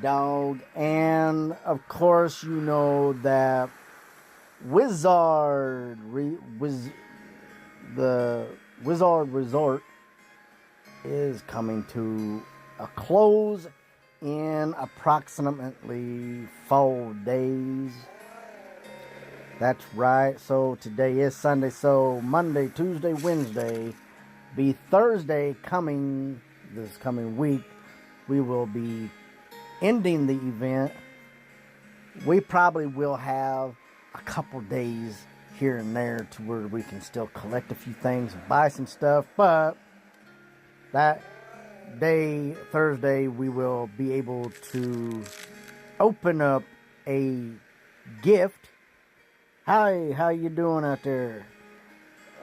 Dog, and of course, you know that the Wizard Resort is coming to a close in approximately 4 days. That's right. So today is Sunday. So Monday, Tuesday, Wednesday, be Thursday this coming week, we will be ending the event. We probably will have a couple days here and there to where we can still collect a few things and buy some stuff, but that day, Thursday, we will be able to open up a gift. Hi, how you doing out there?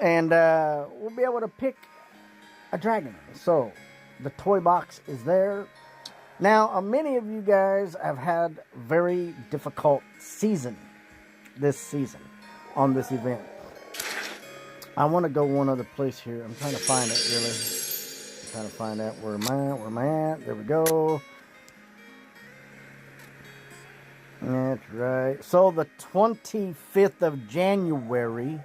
And we'll be able to pick a dragon. So the toy box is there. Now, many of you guys have had very difficult this season on this event. I want to go one other place here. I'm trying to find it, really. I'm trying to find out where am I at? There we go. That's right. So the 25th of January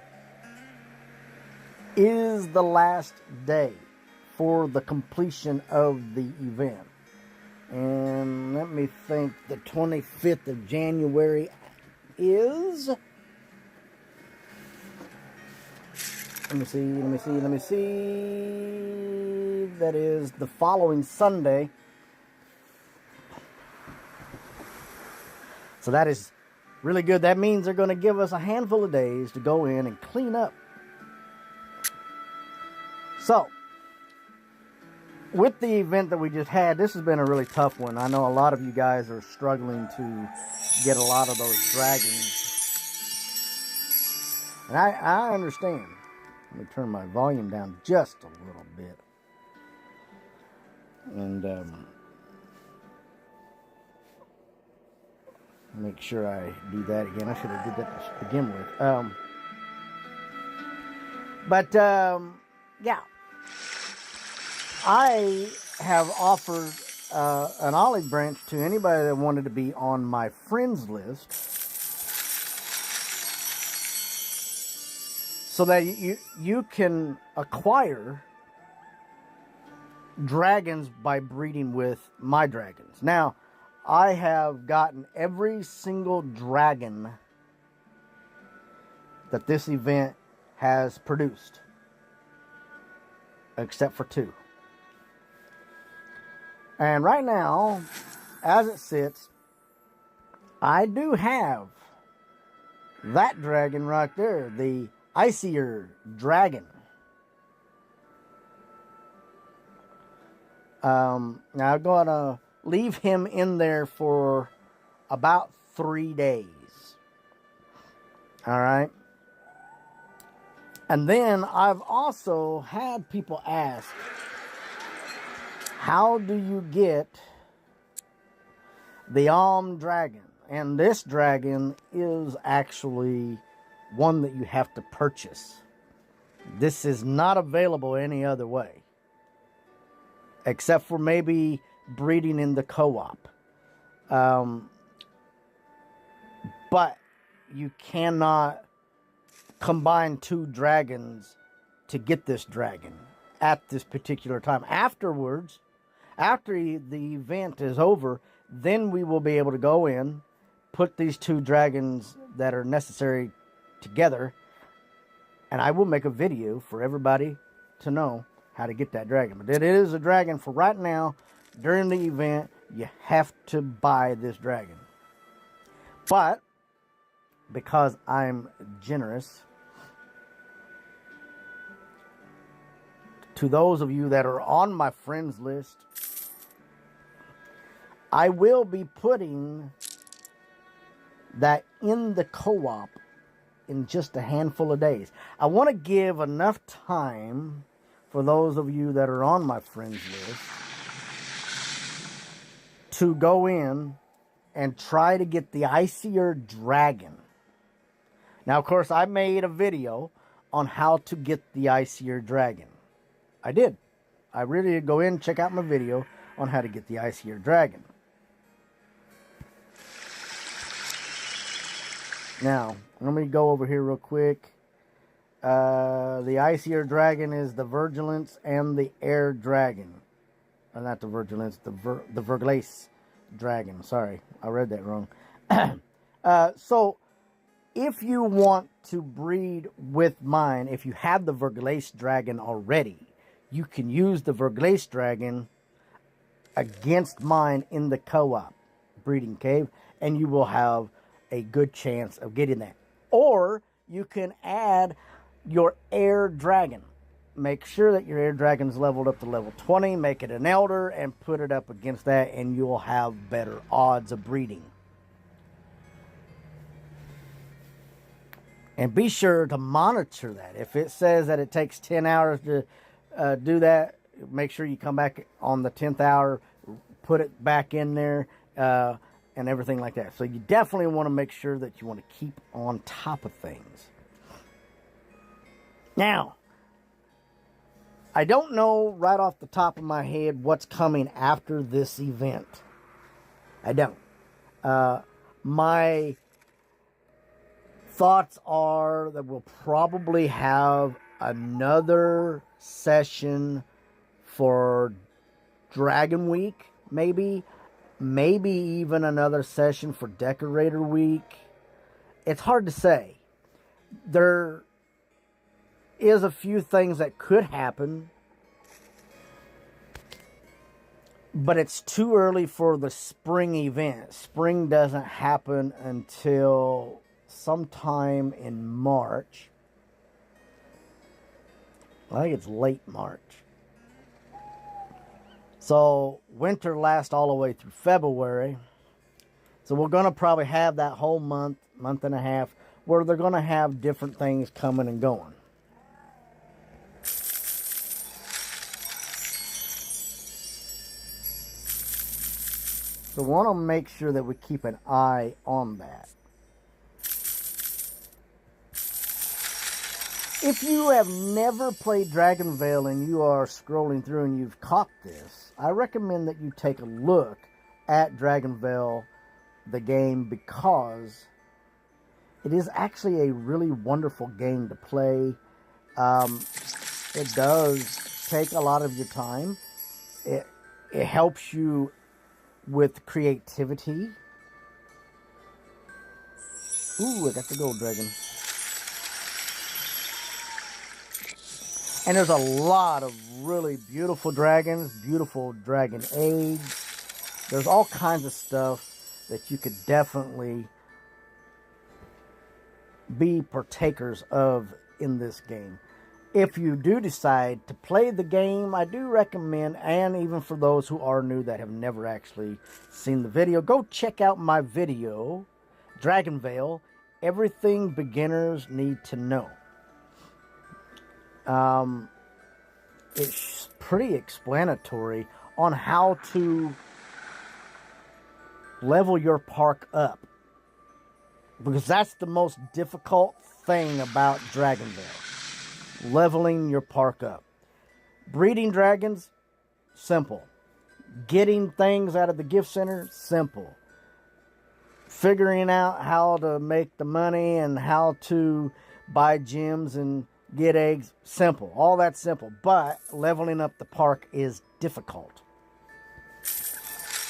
is the last day for the completion of the event. And let me think, the 25th of January is... Let me see. That is the following Sunday. So that is really good. That means they're going to give us a handful of days to go in and clean up. So, with the event that we just had, this has been a really tough one. I know a lot of you guys are struggling to get a lot of those dragons. And I understand. Let me turn my volume down just a little bit. And make sure I do that again. I should have did that to begin with. Yeah. I have offered an olive branch to anybody that wanted to be on my friends list, so that you can acquire dragons by breeding with my dragons. Now, I have gotten every single dragon that this event has produced, except for 2. And right now, as it sits, I do have that dragon right there, the Icier Dragon. Now I'm going to leave him in there for about 3 days. Alright? And then I've also had people ask, how do you get the Alm Dragon? And this dragon is actually one that you have to purchase. This is not available any other way, except for maybe breeding in the co-op. But you cannot combine 2 dragons to get this dragon at this particular time. Afterwards, after the event is over, then we will be able to go in, put these 2 dragons that are necessary together, and I will make a video for everybody to know how to get that dragon. But it is a dragon for right now. During the event, you have to buy this dragon. But because I'm generous, to those of you that are on my friends list, I will be putting that in the co-op in just a handful of days. I want to give enough time for those of you that are on my friends list to go in and try to get the Icier Dragon. Now, of course, I made a video on how to get the Icier Dragon. I did. I really did go in and check out my video on how to get the Icier Dragon. Now, let me go over here real quick. The Icier Dragon is the Virgilance and the Air Dragon. Not the Virgilance, the Verglace Dragon. Sorry, I read that wrong. So, if you want to breed with mine, if you have the Verglace Dragon already, you can use the Verglace Dragon against mine in the co-op breeding cave, and you will have a good chance of getting that. Or you can add your Air Dragon. Make sure that your Air Dragon's leveled up to level 20, make it an Elder, and put it up against that, and you'll have better odds of breeding. And be sure to monitor that. If it says that it takes 10 hours to do that, make sure you come back on the 10th hour, put it back in there, and everything like that. So you definitely want to make sure that you want to keep on top of things. Now, I don't know right off the top of my head what's coming after this event. I don't. My thoughts are that we'll probably have another session for Dragon Week, maybe even another session for Decorator Week. It's hard to say. There is a few things that could happen, but it's too early for the spring event. Spring doesn't happen until sometime in March. I think it's late March. So winter lasts all the way through February. So we're going to probably have that whole month and a half, where they're going to have different things coming and going. So we want to make sure that we keep an eye on that. If you have never played Dragonvale and you are scrolling through and you've caught this, I recommend that you take a look at Dragonvale, the game, because it is actually a really wonderful game to play. It does take a lot of your time. It helps you with creativity. Ooh, I got the gold dragon. And there's a lot of really beautiful dragons, beautiful dragon eggs. There's all kinds of stuff that you could definitely be partakers of in this game. If you do decide to play the game, I do recommend, and even for those who are new that have never actually seen the video, go check out my video, Dragonvale, Everything Beginners Need to Know. It's pretty explanatory on how to level your park up, because that's the most difficult thing about Dragonvale, leveling your park up. Breeding dragons, simple. Getting things out of the gift center, simple. Figuring out how to make the money and how to buy gems and get eggs, simple. All that's simple. But leveling up the park is difficult.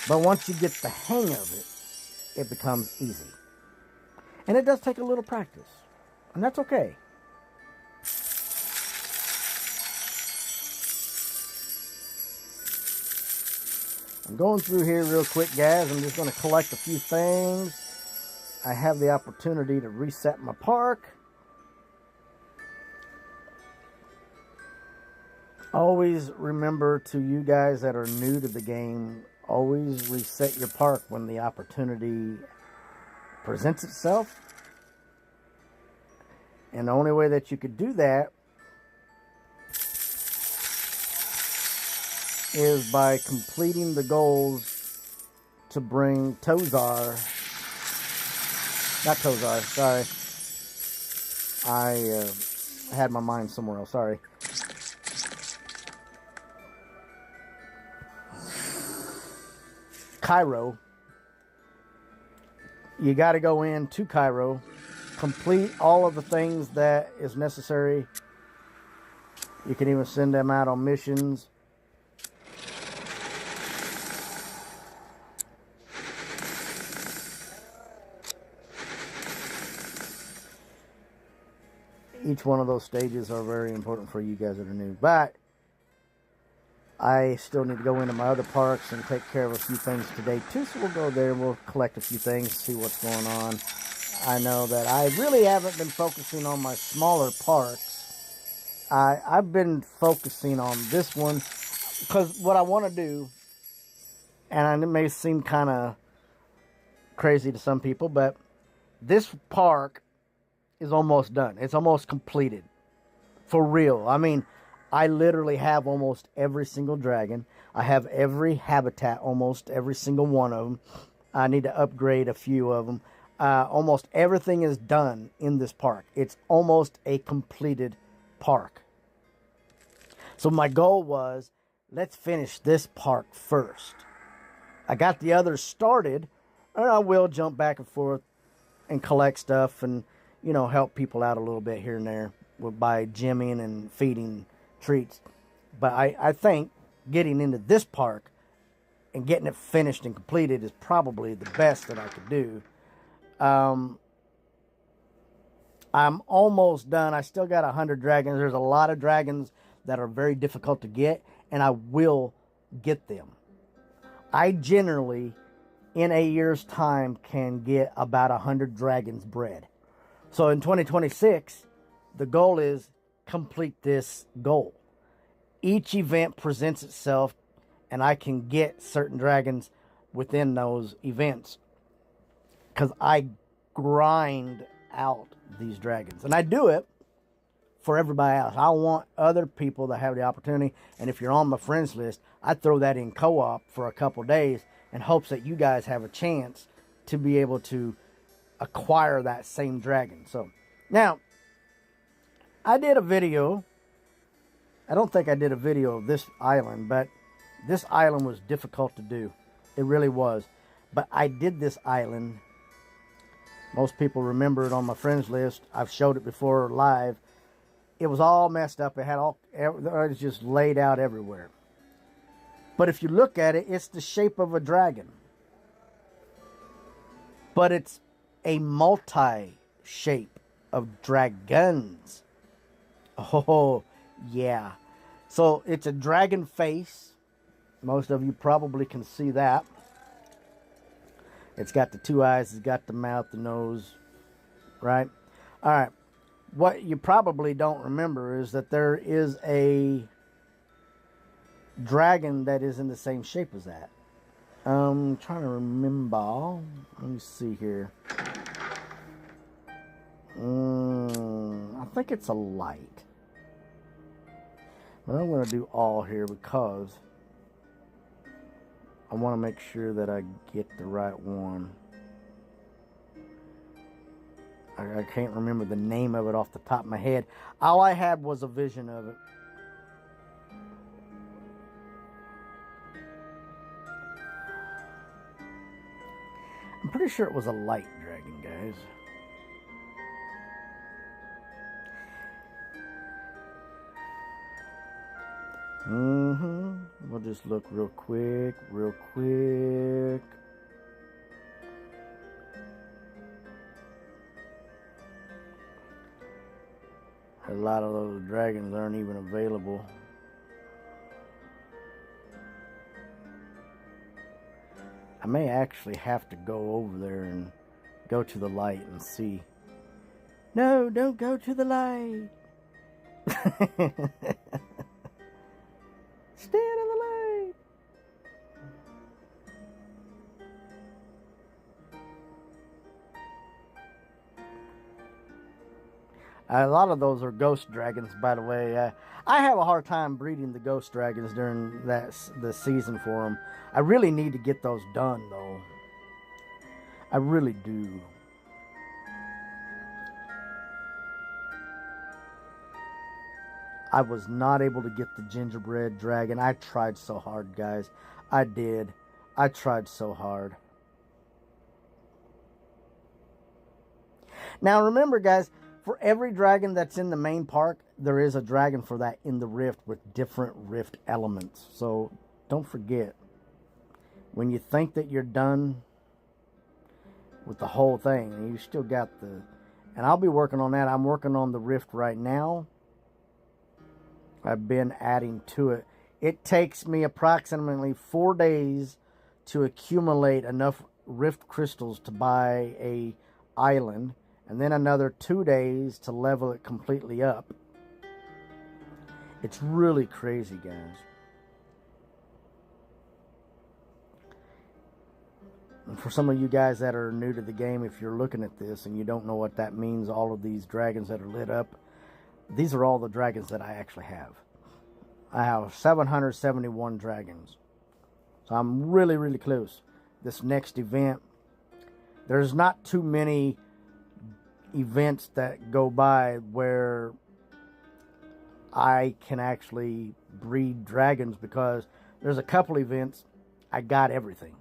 But once you get the hang of it, it becomes easy. And it does take a little practice. And that's okay. I'm going through here real quick, guys. I'm just going to collect a few things. I have the opportunity to reset my park. Always remember, to you guys that are new to the game, always reset your park when the opportunity presents itself. And the only way that you could do that is by completing the goals to bring Tozar. Not Tozar, sorry. I had my mind somewhere else, sorry. Cairo. You got to go into Cairo complete all of the things that is necessary. You can even send them out on missions. Each one of those stages are very important for you guys that are new. But I still need to go into my other parks and take care of a few things today too. So we'll go there and we'll collect a few things, see what's going on. I know that I really haven't been focusing on my smaller parks. I've been focusing on this one because what I want to do, and it may seem kind of crazy to some people, but this park is almost done. It's almost completed. For real. I mean, I literally have almost every single dragon. I have every habitat, almost every single one of them. I need to upgrade a few of them. Almost everything is done in this park. It's almost a completed park. So my goal was, let's finish this park first. I got the others started, and I will jump back and forth and collect stuff and, you know, help people out a little bit here and there by gymming and feeding treats. But I think getting into this park and getting it finished and completed is probably the best that I could do. I'm almost done. I still got 100 dragons. There's a lot of dragons that are very difficult to get, and I will get them. I generally, in a year's time, can get about 100 dragons bred. So in 2026, the goal is complete this goal. Each event presents itself, and I can get certain dragons within those events. Because I grind out these dragons. And I do it for everybody else. I want other people to have the opportunity. And if you're on my friends list, I throw that in co-op for a couple days in hopes that you guys have a chance to be able to acquire that same dragon. So now, I did a video. I don't think I did a video of this island, but this island was difficult to do. It really was. But I did this island. Most people remember it on my friends list. I've showed it before live. It was all messed up. It was just laid out everywhere. But if you look at it, it's the shape of a dragon. But it's a multi-shape of dragons. Oh, yeah. So it's a dragon face. Most of you probably can see that. It's got the two eyes, it's got the mouth, the nose, right? All right. What you probably don't remember is that there is a dragon that is in the same shape as that. I'm trying to remember. Let me see here. I think it's a light. But I'm going to do all here because I want to make sure that I get the right one. I can't remember the name of it off the top of my head. All I had was a vision of it. I'm pretty sure it was a light dragon, guys. We'll just look real quick. A lot of those dragons aren't even available. I may actually have to go over there and go to the light and see. No, don't go to the light. Stay out of the light. A lot of those are ghost dragons, by the way. I have a hard time breeding the ghost dragons during the season for them. I really need to get those done, though. I really do. I was not able to get the gingerbread dragon. I tried so hard, guys. I did. I tried so hard. Now remember, guys, for every dragon that's in the main park, there is a dragon for that in the rift with different rift elements. So don't forget, when you think that you're done with the whole thing, and you still got the... And I'll be working on that. I'm working on the rift right now. I've been adding to it. It takes me approximately 4 days to accumulate enough rift crystals to buy a island, and then another 2 days to level it completely up. It's really crazy, guys. And for some of you guys that are new to the game, if you're looking at this and you don't know what that means, all of these dragons that are lit up, these are all the dragons that I actually have. I have 771 dragons. So I'm really, really close. This next event, there's not too many events that go by where I can actually breed dragons, because there's a couple events I got everything.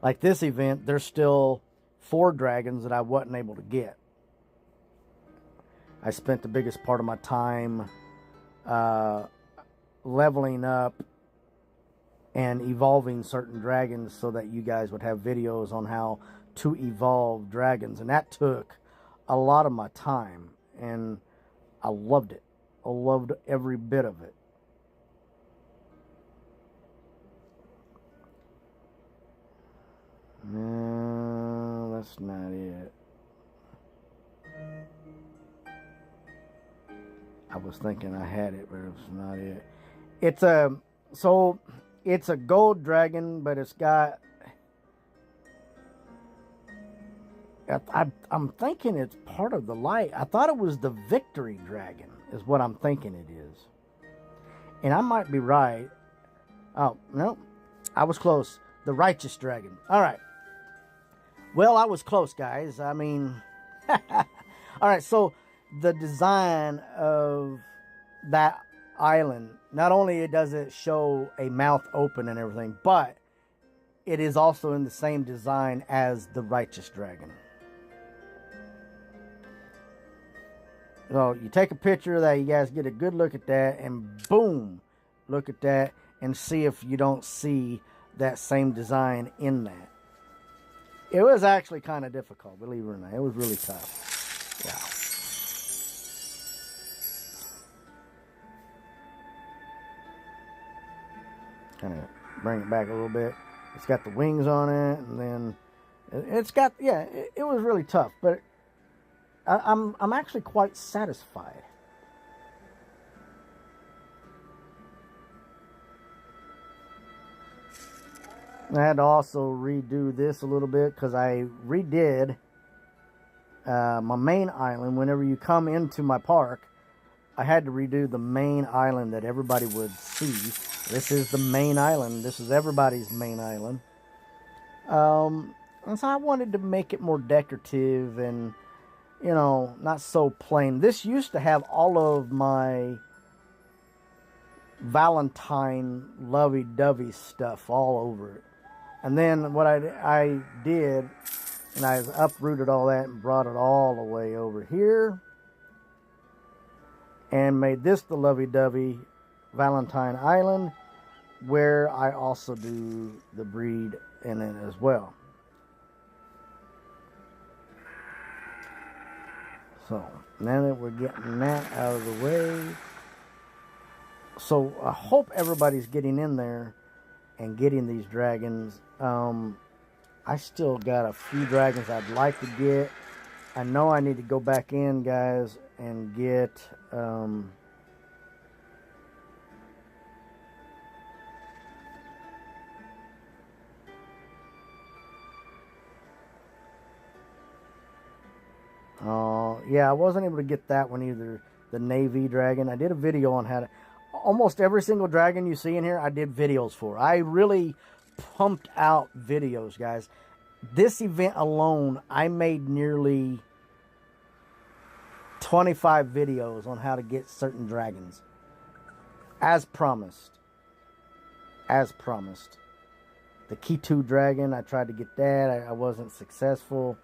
Like this event, there's still 4 dragons that I wasn't able to get. I spent the biggest part of my time leveling up and evolving certain dragons so that you guys would have videos on how to evolve dragons. And that took a lot of my time, and I loved it. I loved every bit of it. No, that's not it. I was thinking I had it, but it's not it. It's a gold dragon, but it's got... I'm thinking it's part of the light. I thought it was the victory dragon, is what I'm thinking it is. And I might be right. Oh, no. I was close. The righteous dragon. All right. Well, I was close, guys. I mean... All right, so the design of that island, not only does it show a mouth open and everything, but it is also in the same design as the righteous dragon. So you take a picture of that, you guys get a good look at that, and boom, look at that and see if you don't see that same design in that. It was actually kind of difficult, believe it or not. It was really tough. Yeah. Kind of bring it back a little bit. It's got the wings on it, and then it's got, yeah, it was really tough, but I'm actually quite satisfied. I had to also redo this a little bit because I redid my main island. Whenever you come into my park, I had to redo the main island that everybody would see. This is the main island. This is everybody's main island. And so I wanted to make it more decorative and, you know, not so plain. This used to have all of my Valentine lovey-dovey stuff all over it. And then what I did, and I uprooted all that and brought it all the way over here. And made this the lovey-dovey Valentine Island, where I also do the breed in it as well. So, now that we're getting that out of the way. So, I hope everybody's getting in there and getting these dragons. I still got a few dragons I'd like to get. I know I need to go back in, guys, and get yeah, I wasn't able to get that one either, the Navy dragon. I did a video on how to... Almost every single dragon you see in here, I did videos for. I really pumped out videos, guys. This event alone, I made nearly 25 videos on how to get certain dragons. As promised. As promised. The Ketu dragon, I tried to get that. I wasn't successful.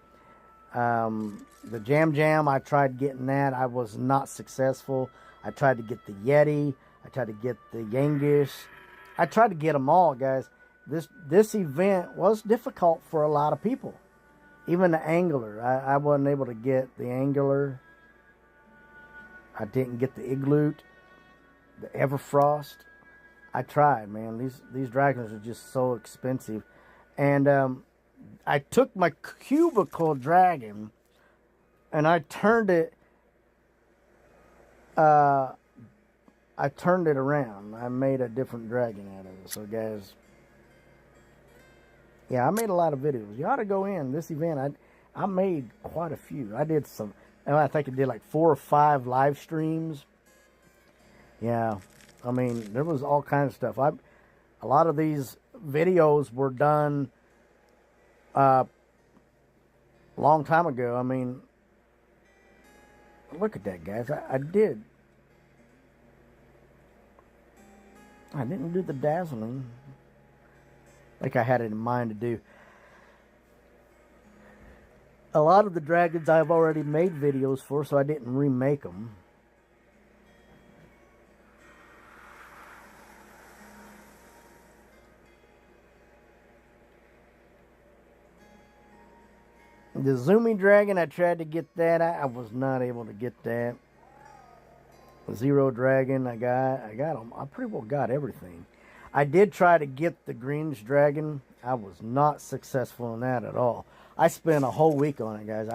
The Jam Jam, I tried getting that. I was not successful. I tried to get the Yeti. I tried to get the Yangish. I tried to get them all, guys. This event was difficult for a lot of people. Even the Angler. I wasn't able to get the Angler. I didn't get the Igloo, the Everfrost. I tried, man. These dragons are just so expensive. And I took my cubicle dragon and I turned it around. I made a different dragon out of it. So guys, yeah, I made a lot of videos. You ought to go in this event. I made quite a few. I did some, I think I did like 4 or 5 live streams. Yeah, I mean, there was all kinds of stuff. A lot of these videos were done a long time ago. I mean, look at that, guys. I didn't do the dazzling like I had it in mind to do. A lot of the dragons I've already made videos for, so I didn't remake them. The Zoomy Dragon, I tried to get that. I was not able to get that. Zero Dragon, I got them. I pretty well got everything. I did try to get the Greenish Dragon. I was not successful in that at all. I spent a whole week on it, guys.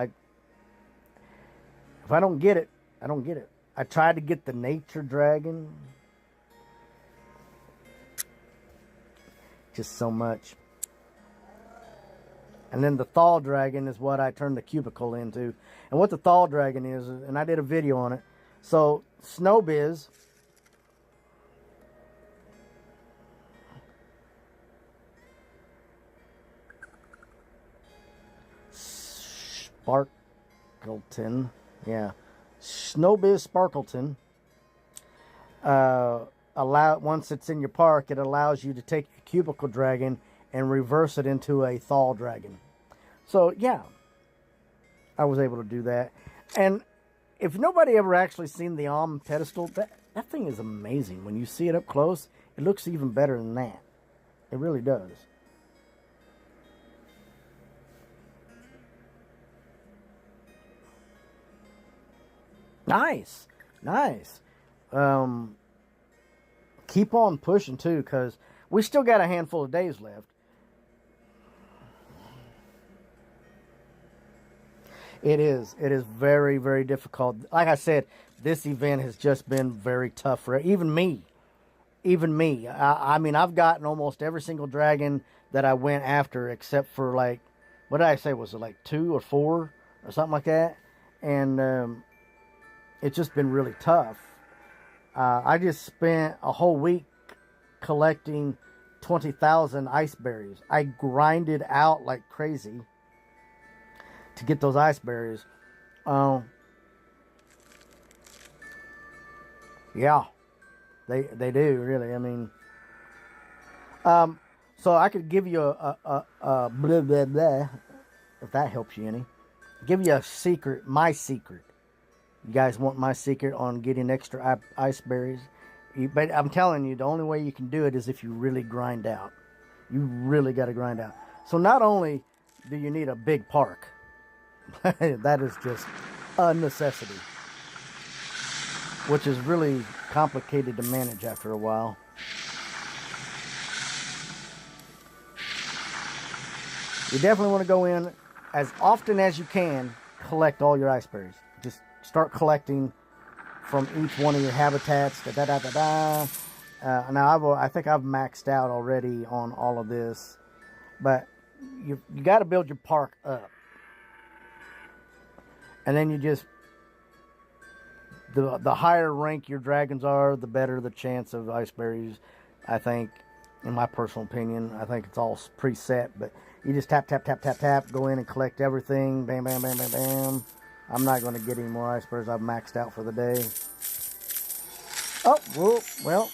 If I don't get it, I don't get it. I tried to get the Nature Dragon. Just so much. And then the Thaw Dragon is what I turned the cubicle into. And what the Thaw Dragon is, and I did a video on it. So, Snowbiz. Sparkleton. Yeah. Snowbiz Sparkleton. Once it's in your park, it allows you to take your cubicle dragon and reverse it into a Thaw Dragon. So, yeah, I was able to do that. And if nobody ever actually seen the pedestal, that thing is amazing. When you see it up close, it looks even better than that. It really does. Nice. Nice. Keep on pushing, too, because we still got a handful of days left. It is very, very difficult. Like I said, this event has just been very tough for even me. Even me. I mean, I've gotten almost every single dragon that I went after, except for like, what did I say? Was it like 2 or 4 or something like that? And it's just been really tough. I just spent a whole week collecting 20,000 ice berries. I grinded out like crazy to get those ice berries. Yeah, they do, really. I mean, so I could give you a blah blah blah, if that helps you any. Give you a secret, my secret. You guys want my secret on getting extra ice berries? But I'm telling you, the only way you can do it is if you really grind out. You really got to grind out. So not only do you need a big park, that is just a necessity, which is really complicated to manage after a while. You definitely want to go in as often as you can, collect all your ice berries. Just start collecting from each one of your habitats. Now I think I've maxed out already on all of this, but you got to build your park up. And then you just, the higher rank your dragons are, the better the chance of ice berries, I think, in my personal opinion. I think it's all preset, but you just tap, go in and collect everything. Bam, bam, bam, bam, bam. I'm not going to get any more ice berries. I've maxed out for the day. Oh, well.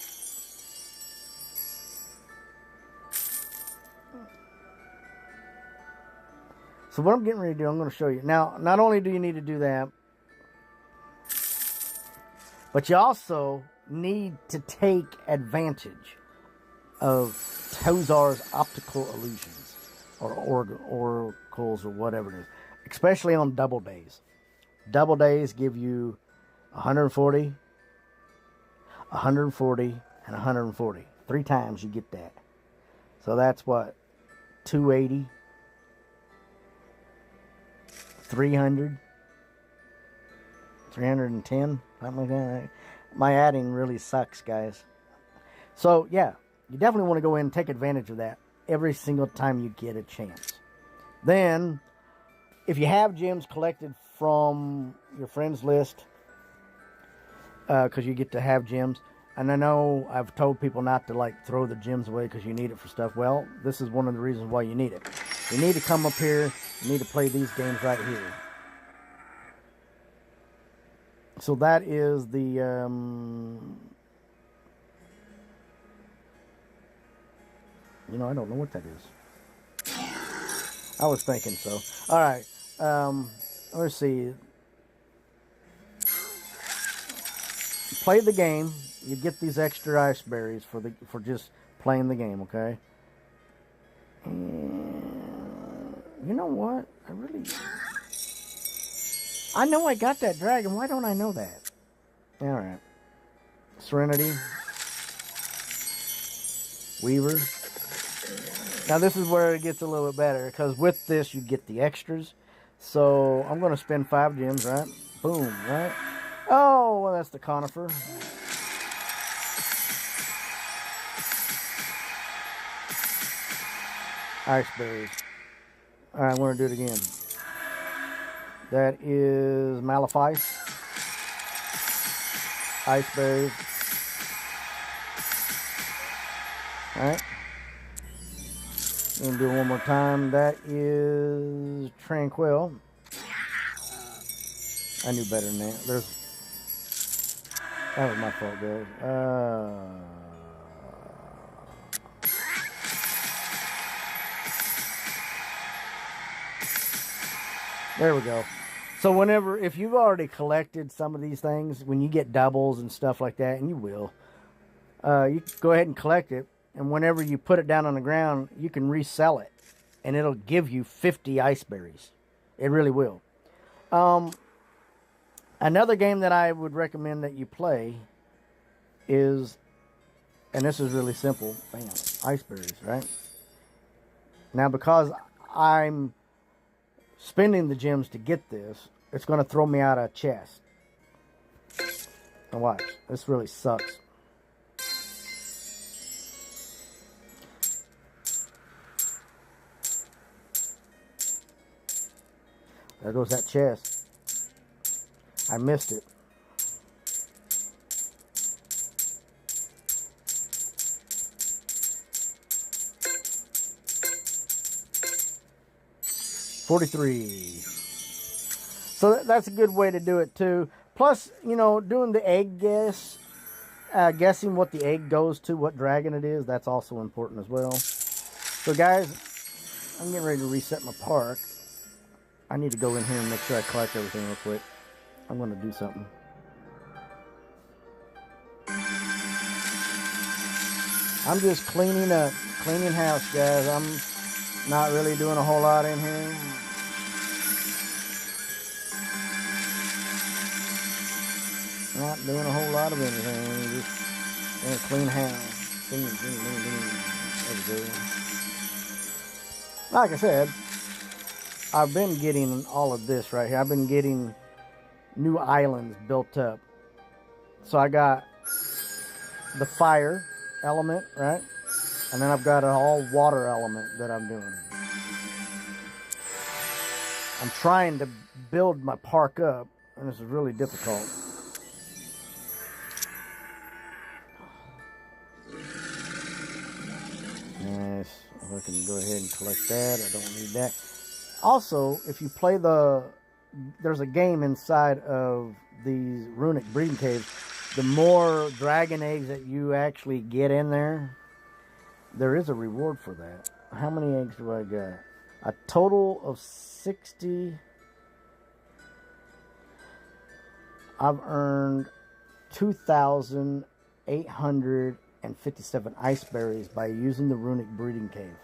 So what I'm getting ready to do, I'm going to show you. Now, not only do you need to do that, but you also need to take advantage of Tozar's optical illusions, or oracles, or whatever it is, especially on double days. Double days give you 140, 140, and 140. 3 times you get that. So that's what? 280, 300, 310, something like that. My adding really sucks, guys. So, yeah, you definitely want to go in and take advantage of that every single time you get a chance. Then, if you have gems collected from your friends list, because you get to have gems, and I know I've told people not to like throw the gems away because you need it for stuff. Well, this is one of the reasons why you need it. You need to come up here. You need to play these games right here. So that is the you know, I don't know what that is. I was thinking so. All right. Let's see. Play the game. You get these extra ice berries for just playing the game, okay? And you know what? I know I got that dragon. Why don't I know that? All right. Serenity. Weaver. Now this is where it gets a little bit better, because with this you get the extras. So I'm going to spend 5 gems, right? Boom, right? Oh, well, that's the conifer. Ice berries. All right, I'm going to do it again. That is Malefice. Ice berries. All right. I'm going to do it one more time. That is Tranquil. I knew better than that. That was my fault, guys. There we go. So if you've already collected some of these things, when you get doubles and stuff like that, and you will, you go ahead and collect it, and whenever you put it down on the ground, you can resell it, and it'll give you 50 ice berries. It really will. Another game that I would recommend that you play is, and this is really simple, bam, ice berries, right? Now, because I'm spending the gems to get this, it's going to throw me out of a chest. Now watch, this really sucks. There goes that chest. I missed it. $43. So that's a good way to do it too. Plus, you know, doing the egg guessing what the egg goes to, what dragon it is, that's also important as well. So guys, I'm getting ready to reset my park. I need to go in here and make sure I collect everything real quick. I'm going to do something. I'm just cleaning house, guys. I'm not really doing a whole lot in here. Not doing a whole lot of anything. Just in a clean house. There we go. Like I said, I've been getting all of this right here. I've been getting new islands built up. So I got the fire element, right? And then I've got an all water element that I'm doing. I'm trying to build my park up, and this is really difficult. Nice. I can go ahead and collect that. I don't need that. Also, if you play there's a game inside of these runic breeding caves. The more dragon eggs that you actually get in there, there is a reward for that. How many eggs do I got? A total of 60. I've earned 2,857 ice berries by using the Runic Breeding Cave.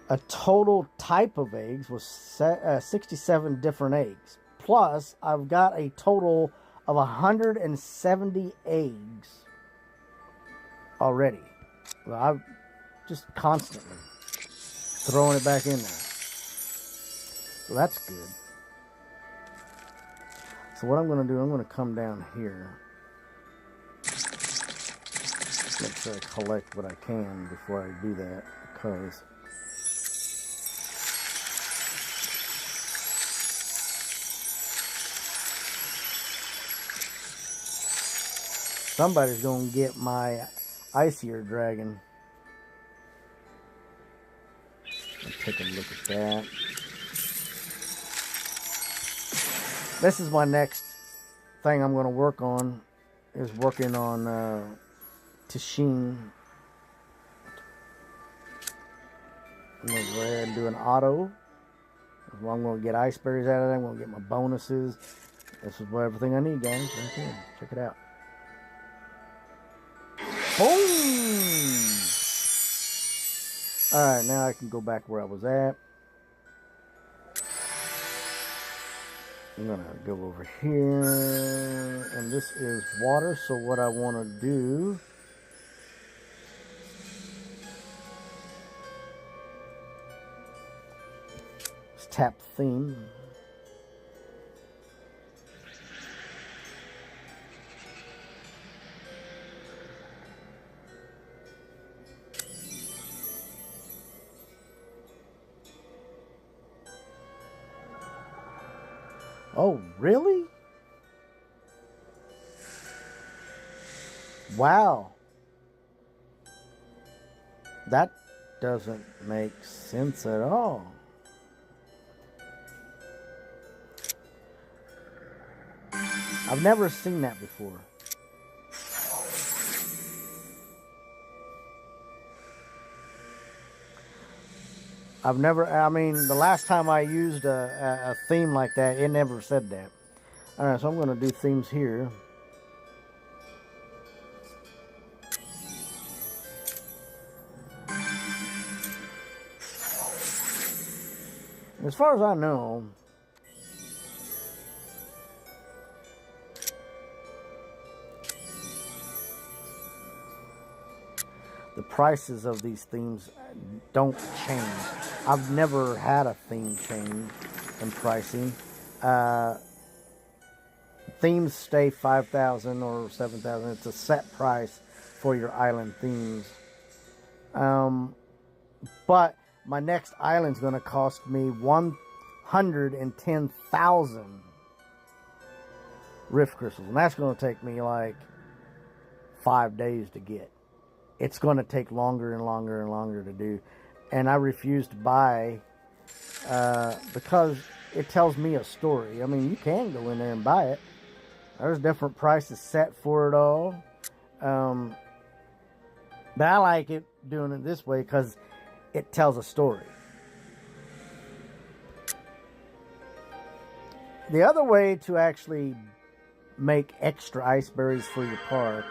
A total type of eggs was 67 different eggs. Plus, I've got a total of 170 eggs already. Well, I've just constantly throwing it back in there. So that's good. So what I'm going to do, I'm going to come down here. Make sure I collect what I can before I do that, because somebody's going to get my Ice-Eared Dragon. Let's take a look at that. This is my next thing I'm going to work on, is working on T'Shin. I'm going to go ahead and do an auto. Well, I'm going to get ice berries out of there. I'm going to get my bonuses. This is everything I need, guys. Right here. Check it out. Boom! Alright, now I can go back where I was at. I'm going to go over here. And this is water, so what I want to do is tap theme. Oh, really? Wow. That doesn't make sense at all. I've never seen that before. I mean, the last time I used a theme like that, it never said that. Alright, so I'm going to do themes here. As far as I know, the prices of these themes don't change. I've never had a theme change in pricing. Themes stay 5,000 or 7,000. It's a set price for your island themes. But my next island's going to cost me 110,000 Rift Crystals. And that's going to take me like 5 days to get. It's going to take longer and longer and longer to do. And I refuse to buy because it tells me a story. I mean, you can go in there and buy it. There's different prices set for it all. But I like it doing it this way because it tells a story. The other way to actually make extra ice berries for your park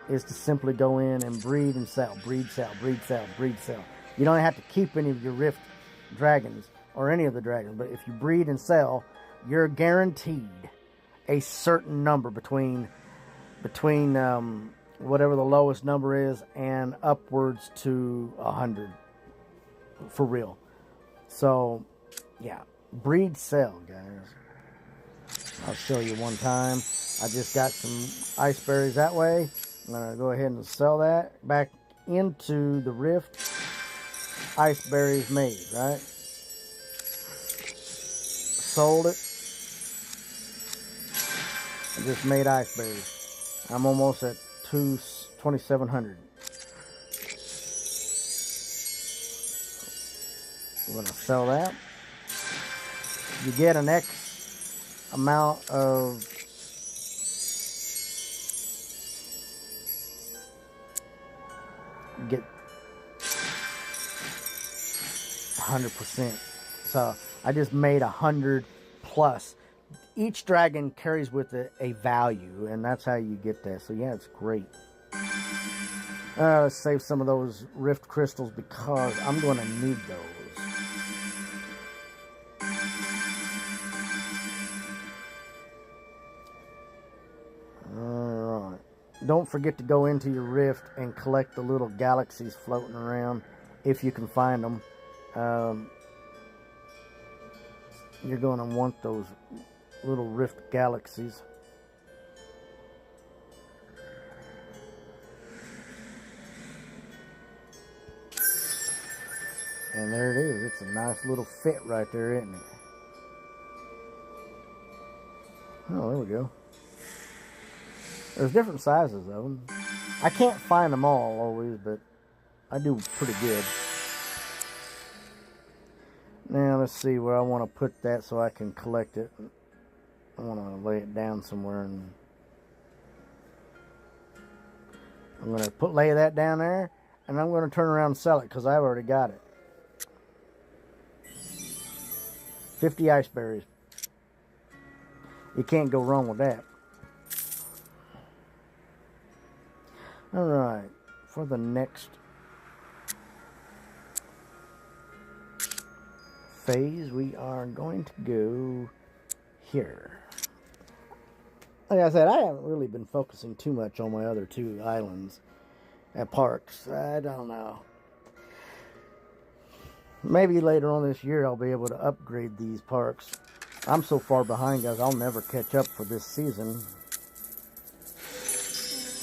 is to simply go in and breed and sell. Breed, sell, breed, sell, breed, sell. You don't have to keep any of your Rift dragons or any of the dragons, but if you breed and sell, you're guaranteed a certain number between whatever the lowest number is and upwards to 100 for real. So yeah, breed, sell, guys. I'll show you one time. I just got some ice berries that way. I'm going to go ahead and sell that back into the Rift. Ice berries made, right? Sold it. I just made ice berries. I'm almost at 2,700. I'm going to sell that. You get an X amount of get 100%. So I just made 100 plus. Each dragon carries with it a value, and that's how you get that. So yeah, it's great. Let's save some of those rift crystals because I'm going to need those. Alright. Don't forget to go into your rift and collect the little galaxies floating around if you can find them. You're going to want those little rift galaxies. And there it is. It's a nice little fit right there, isn't it? Oh, there we go. There's different sizes of them. I can't find them all always, but I do pretty good. Now let's see where I want to put that so I can collect it. I want to lay it down somewhere, and I'm going to lay that down there, and I'm going to turn around and sell it because I've already got it. 50 ice berries. You can't go wrong with that. Alright, for the next phase, we are going to go here. Like I said, I haven't really been focusing too much on my other two islands at parks. I don't know. Maybe later on this year I'll be able to upgrade these parks. I'm so far behind, guys, I'll never catch up for this season.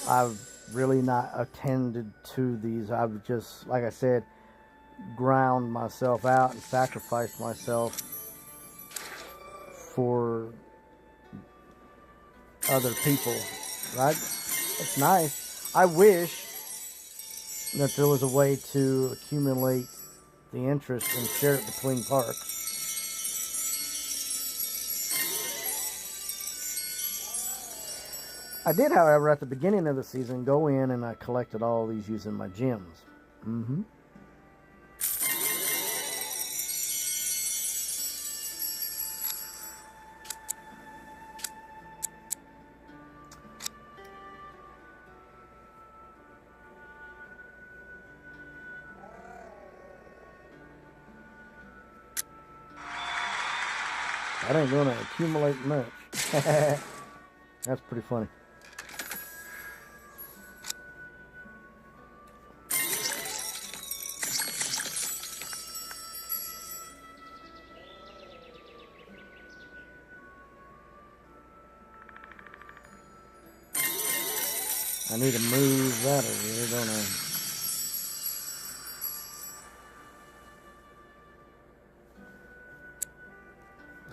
I've really not attended to these. I've just, like I said, ground myself out and sacrificed myself for other people, right? It's nice. I wish that there was a way to accumulate the interest and share it between parks. I did, however, at the beginning of the season, go in and I collected all these using my gems. That ain't going to accumulate much. That's pretty funny. I need to move that over here, don't I?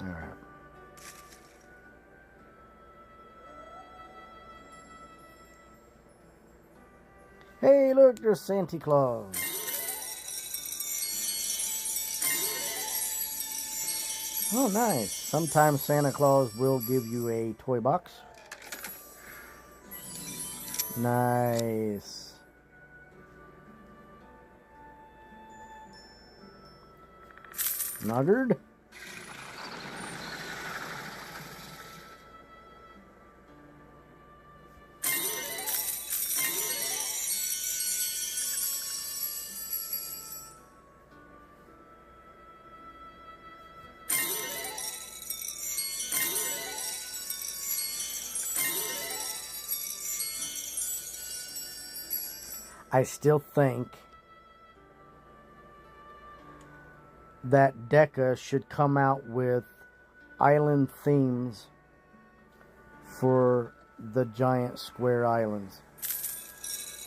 Alright. Hey, look, there's Santa Claus. Oh, nice. Sometimes Santa Claus will give you a toy box. Nice. Nuggard. I still think that DECA should come out with island themes for the giant square islands.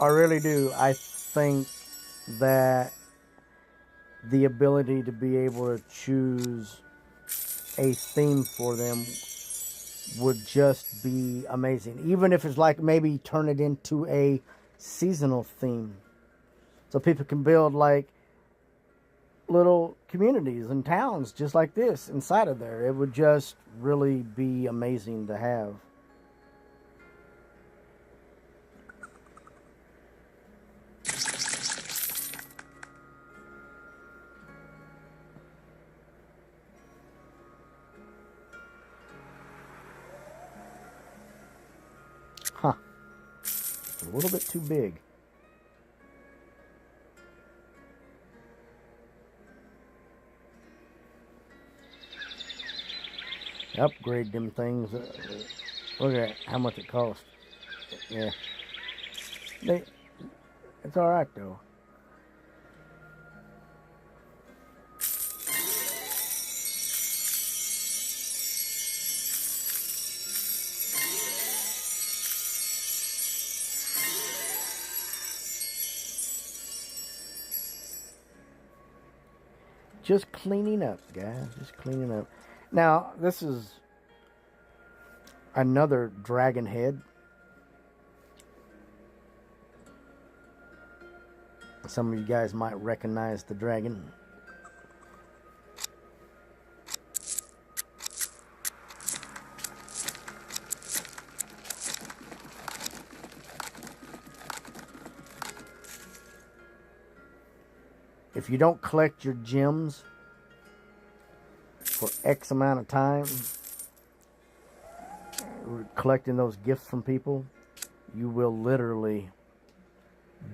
I really do. I think that the ability to be able to choose a theme for them would just be amazing. Even if it's like maybe turn it into a seasonal theme, so people can build like little communities and towns just like this inside of there. It would just really be amazing to have. a little bit too big. Upgrade them things. Look at how much it costs. Yeah. It's alright though. Just cleaning up, guys. Just cleaning up. Now, this is another dragon head. Some of you guys might recognize the dragon. If you don't collect your gems for X amount of time, collecting those gifts from people, you will literally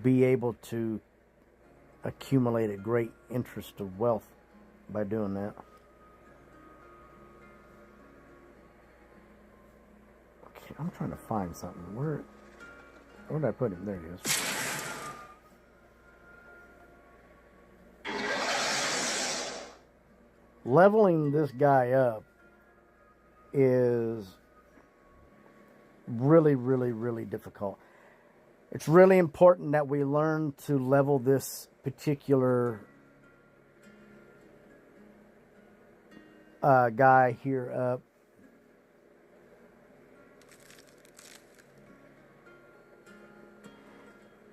be able to accumulate a great interest of wealth by doing that. Okay, I'm trying to find something. Where did I put it? There it is. Leveling this guy up is really, really, really difficult. It's really important that we learn to level this particular guy here up.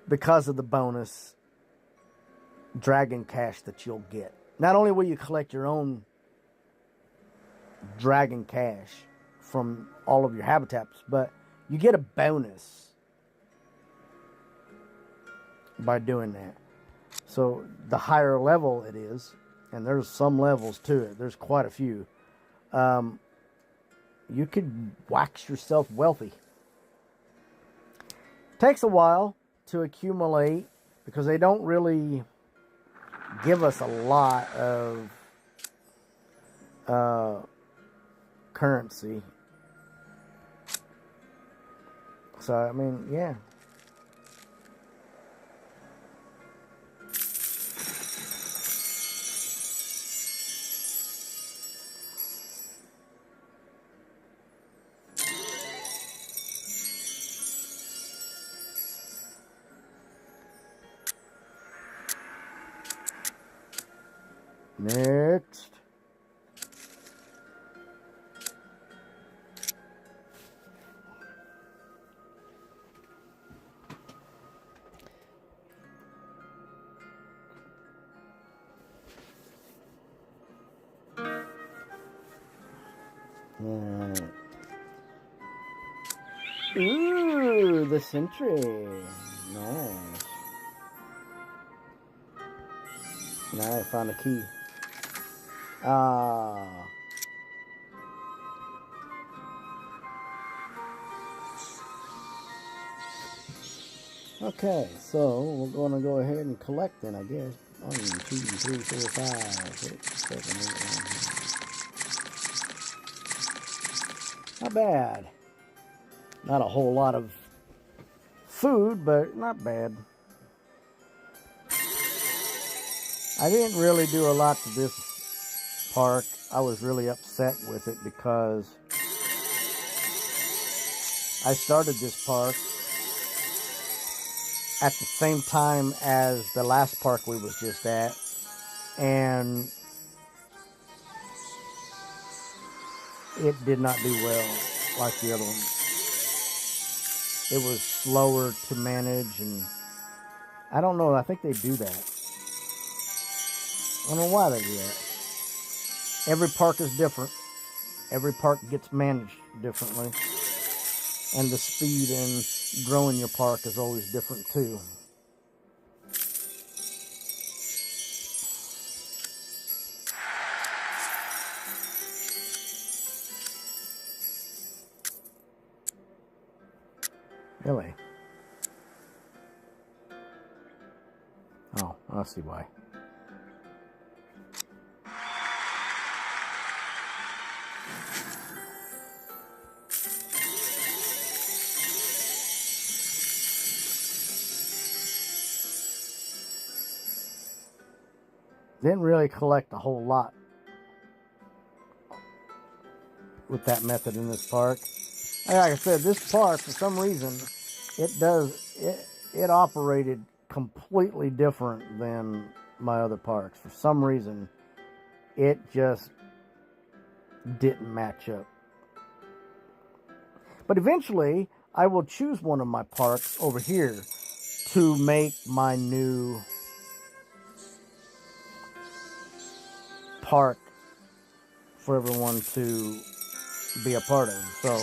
Because of the bonus dragon cash that you'll get. Not only will you collect your own dragon cash from all of your habitats, but you get a bonus by doing that. So the higher level it is, and there's some levels to it, there's quite a few, you could wax yourself wealthy. Takes a while to accumulate because they don't really give us a lot of currency. So, I mean, yeah. Next. Ooh, the sentry. Nice. Now I found a key. Okay, so we're going to go ahead and collect then, I guess. 1, 2, 3, 4, 5, 6, 7, 8, 9. Not bad. Not a whole lot of food, but not bad. I didn't really do a lot to this park. I was really upset with it because I started this park at the same time as the last park we was just at, and it did not do well like the other one. It was slower to manage, and I don't know, I think they do that. I don't know why they do that. Every park is different. Every park gets managed differently. And the speed in growing your park is always different too. Really? Oh, I see why. Didn't really collect a whole lot with that method in this park. Like I said, this park, for some reason, it operated completely different than my other parks. For some reason, it just didn't match up. But eventually, I will choose one of my parks over here to make my new park for everyone to be a part of. So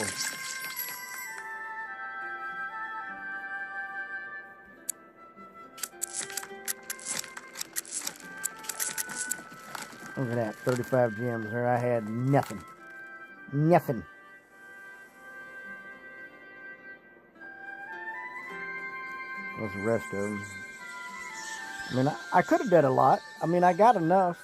look at that, 35 gems there. I had nothing. Nothing. What's the rest of them? I mean, I could have did a lot. I mean, I got enough.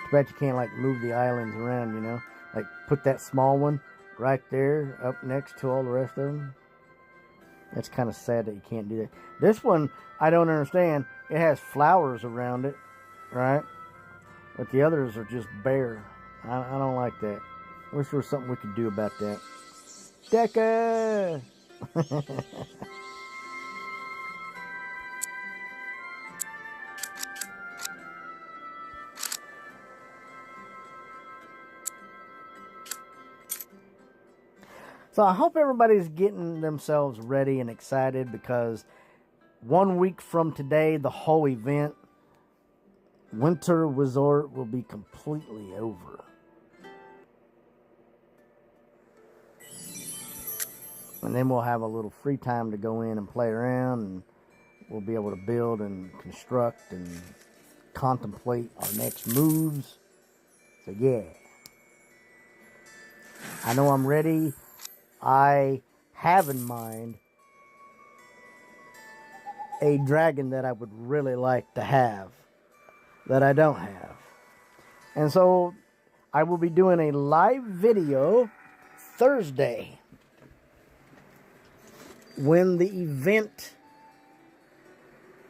Too bad you can't, like, move the islands around, you know? Like, put that small one right there up next to all the rest of them. That's kind of sad that you can't do that. This one, I don't understand. It has flowers around it, right? But the others are just bare. I don't like that. Wish there was something we could do about that. Deca! So I hope everybody's getting themselves ready and excited, because 1 week from today, the whole event, Winter Resort, will be completely over. And then we'll have a little free time to go in and play around, and we'll be able to build and construct and contemplate our next moves. So yeah, I know I'm ready. I have in mind a dragon that I would really like to have that I don't have. And so I will be doing a live video Thursday when the event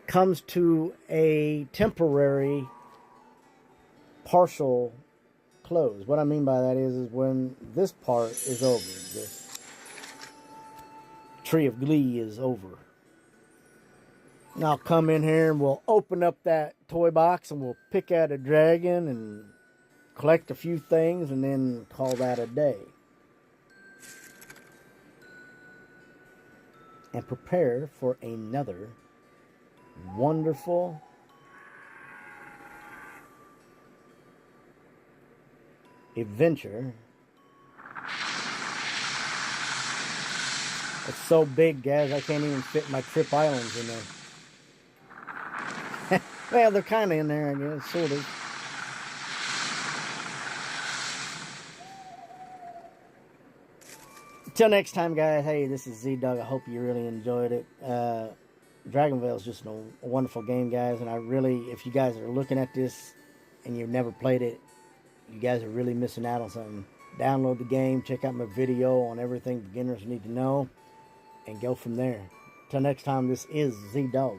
comes to a temporary partial close. What I mean by that is when this part is over, this Tree of Glee is over. And I'll come in here and we'll open up that toy box and we'll pick out a dragon and collect a few things and then call that a day. And prepare for another wonderful adventure. It's so big, guys, I can't even fit my trip islands in there. Well, they're kind of in there, I guess, sort of. Till next time, guys. Hey, this is Z-Dog. I hope you really enjoyed it. Dragonvale is just a wonderful game, guys. And I really, if you guys are looking at this and you've never played it, you guys are really missing out on something. Download the game. Check out my video on everything beginners need to know. And go from there. Till next time, this is Z-Dog.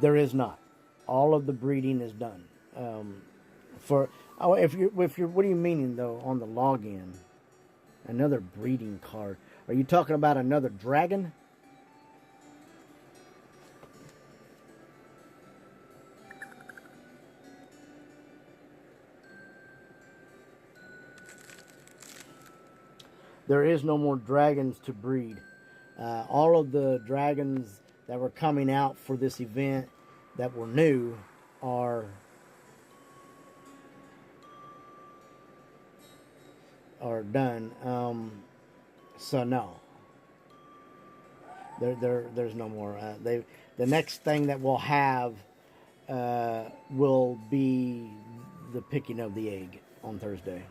There is not. All of the breeding is done. If you're, what do you mean though on the login? Another breeding card. Are you talking about another dragon? There is no more dragons to breed. All of the dragons that were coming out for this event that were new are done. So no. There's no more. The next thing that we'll have will be the picking of the egg on Thursday.